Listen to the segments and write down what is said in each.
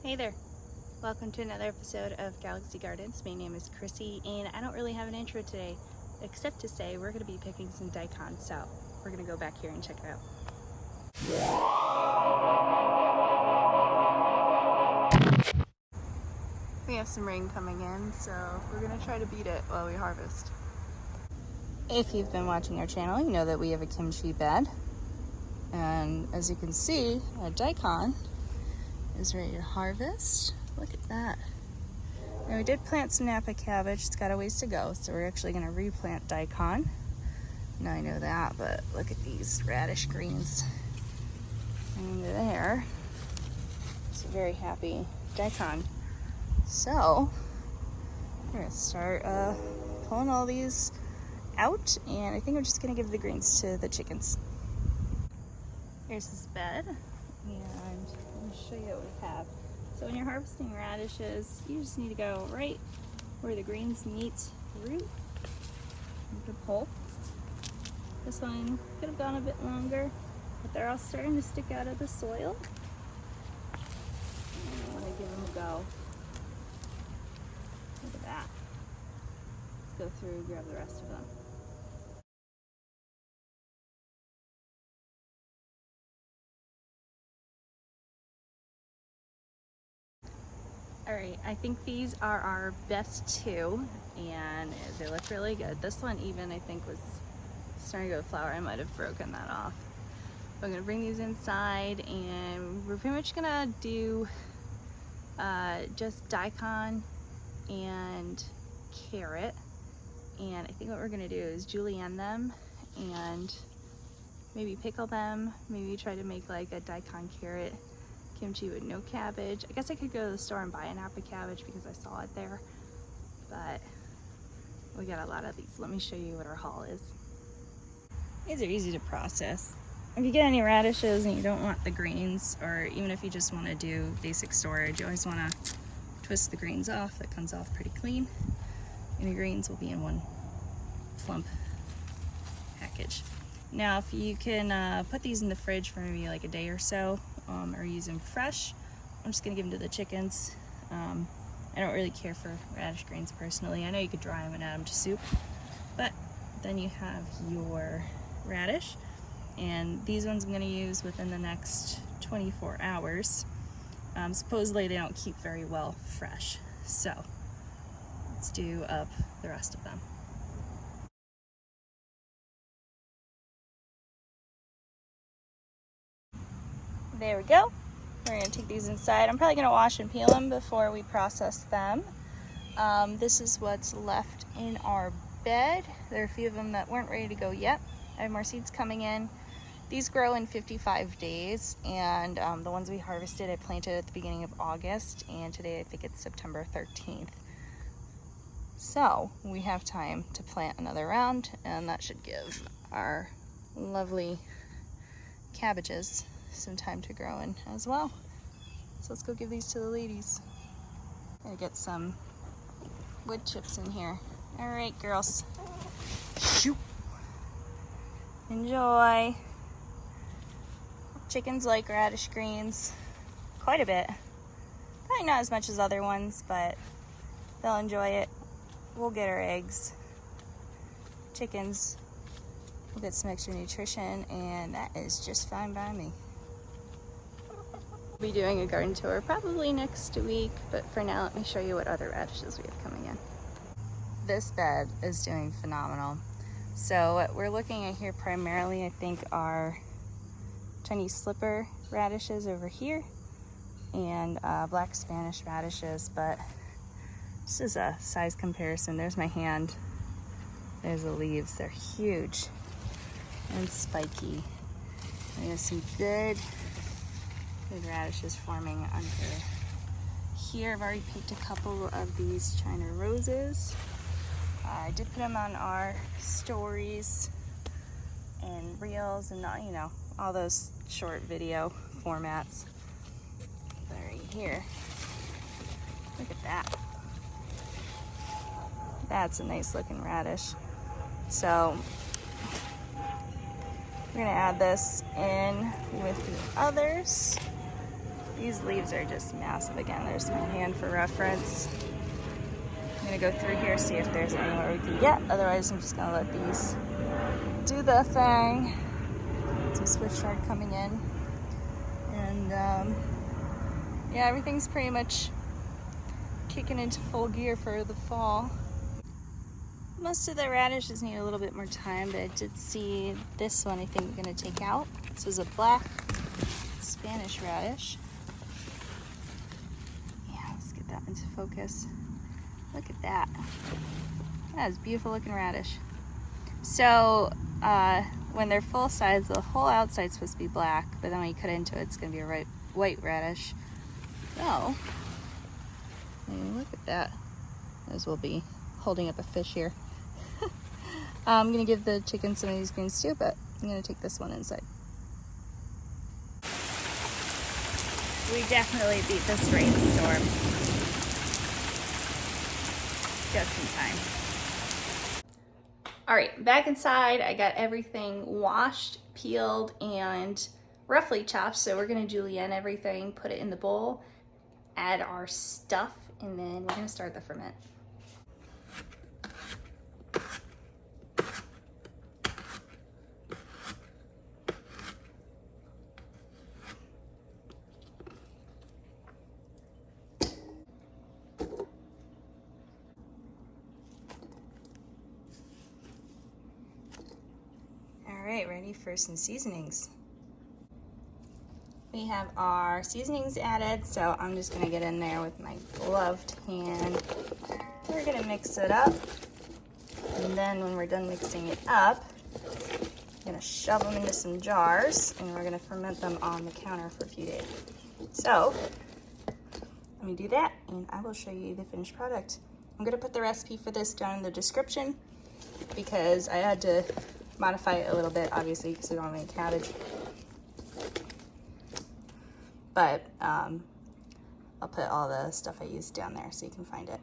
Hey there, welcome to another episode of Galaxy Gardens. My name is Chrissy and I don't really have an intro today except to say we're going to be picking some daikon, so we're going to go back here and check it out. We have some rain coming in, so we're going to try to beat it while we harvest. If you've been watching our channel, you know that we have a kimchi bed, and as you can see, a daikon is ready to harvest. Look at that. Now we did plant some Napa cabbage. It's got a ways to go, so we're actually going to replant daikon. Now I know that, but look at these radish greens in there. It's a very happy daikon. So we're going to start pulling all these out, and I think I'm just going to give the greens to the chickens. Here's this bed, and let me show you what we have. So when you're harvesting radishes, you just need to go right where the greens meet the root. You can pull. This one could have gone a bit longer, but they're all starting to stick out of the soil. And I want to give them a go. Look at that. Let's go through and grab the rest of them. Alright, I think these are our best two, and they look really good. This one even, I think, was starting to go to flower. I might have broken that off. I'm going to bring these inside, and we're pretty much going to do just daikon and carrot. And I think what we're going to do is julienne them and maybe pickle them, maybe try to make like a daikon carrot kimchi with no cabbage. I guess I could go to the store and buy a Napa cabbage because I saw it there, but we got a lot of these. Let me show you what our haul is. These are easy to process. If you get any radishes and you don't want the greens, or even if you just want to do basic storage, you always want to twist the greens off. That comes off pretty clean, and the greens will be in one plump package. Now if you can put these in the fridge for maybe like a day or so, or use them fresh, I'm just gonna give them to the chickens. I don't really care for radish greens personally. I know you could dry them and add them to soup, but then you have your radish, and these ones I'm gonna use within the next 24 hours. Supposedly they don't keep very well fresh, so let's do up the rest of them. There we go. We're going to take these inside. I'm probably going to wash and peel them before we process them. This is what's left in our bed. There are a few of them that weren't ready to go yet. I have more seeds coming in. These grow in 55 days, and the ones we harvested I planted at the beginning of August, and today I think it's September 13th. So we have time to plant another round, and that should give our lovely cabbages some time to grow in as well. So let's go give these to the ladies. Gotta get some wood chips in here. All right, girls. Shoot. Enjoy. Chickens like radish greens quite a bit. Probably not as much as other ones, but they'll enjoy it. We'll get our eggs. Chickens will get some extra nutrition, and that is just fine by me. Be doing a garden tour probably next week, but for now let me show you what other radishes we have coming in. This bed is doing phenomenal. So what we're looking at here primarily I think are Chinese slipper radishes over here, and black Spanish radishes, but this is a size comparison. There's my hand, there's the leaves. They're huge and spiky. We have some good radishes forming under here. I've already picked a couple of these China roses. I did put them on our stories and reels and not, you know, all those short video formats. But right here, look at that. That's a nice looking radish. So we're gonna add this in with the others. These leaves are just massive. Again, there's my hand for reference. I'm gonna go through here, see if there's anywhere we can get. Otherwise, I'm just gonna let these do the thing. Some Swiss chard coming in. And yeah, everything's pretty much kicking into full gear for the fall. Most of the radishes need a little bit more time, but I did see this one I think I'm gonna take out. This is a black Spanish radish. Yeah, let's get that into focus. Look at that. That is a beautiful looking radish. So when they're full size, the whole outside's supposed to be black, but then when you cut into it, it's gonna be a white radish. So, I mean, look at that. As we'll be holding up a fish here. I'm gonna give the chicken some of these greens too, but I'm gonna take this one inside. We definitely beat this rainstorm. Just in time. All right, back inside. I got everything washed, peeled, and roughly chopped. So we're gonna julienne everything, put it in the bowl, add our stuff, and then we're gonna start the ferment. All right, ready for some seasonings. We have our seasonings added, so I'm just gonna get in there with my gloved hand. We're gonna mix it up, and then when we're done mixing it up, I'm gonna shove them into some jars, and we're gonna ferment them on the counter for a few days. So, let me do that, and I will show you the finished product. I'm gonna put the recipe for this down in the description, because I had to modify it a little bit, obviously, because we don't have any cabbage. But I'll put all the stuff I used down there so you can find it.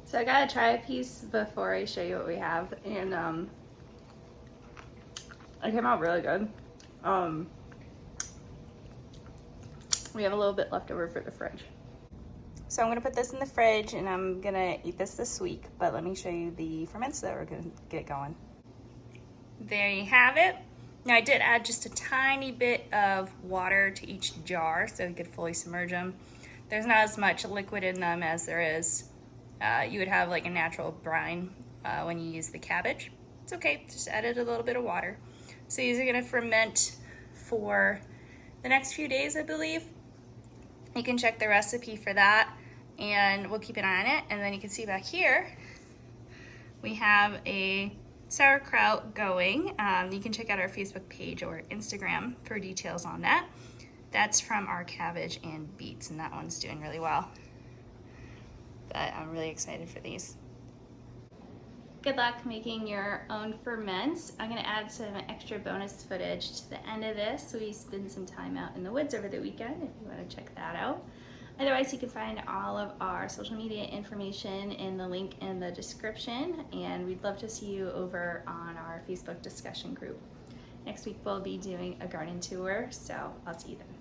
So I gotta try a piece before I show you what we have, and it came out really good. We have a little bit left over for the fridge. So I'm gonna put this in the fridge, and I'm gonna eat this week, but let me show you the ferments that we're gonna get going. There you have it. Now I did add just a tiny bit of water to each jar so we could fully submerge them. There's not as much liquid in them as there is. You would have like a natural brine when you use the cabbage. It's okay, just added a little bit of water. So these are gonna ferment for the next few days, I believe. You can check the recipe for that, and we'll keep an eye on it. And then you can see back here, we have a sauerkraut going. You can check out our Facebook page or Instagram for details on that. That's from our cabbage and beets, and that one's doing really well. But I'm really excited for these. Good luck making your own ferments. I'm gonna add some extra bonus footage to the end of this. We spent some time out in the woods over the weekend if you wanna check that out. Otherwise, you can find all of our social media information in the link in the description, and we'd love to see you over on our Facebook discussion group. Next week, we'll be doing a garden tour, so I'll see you then.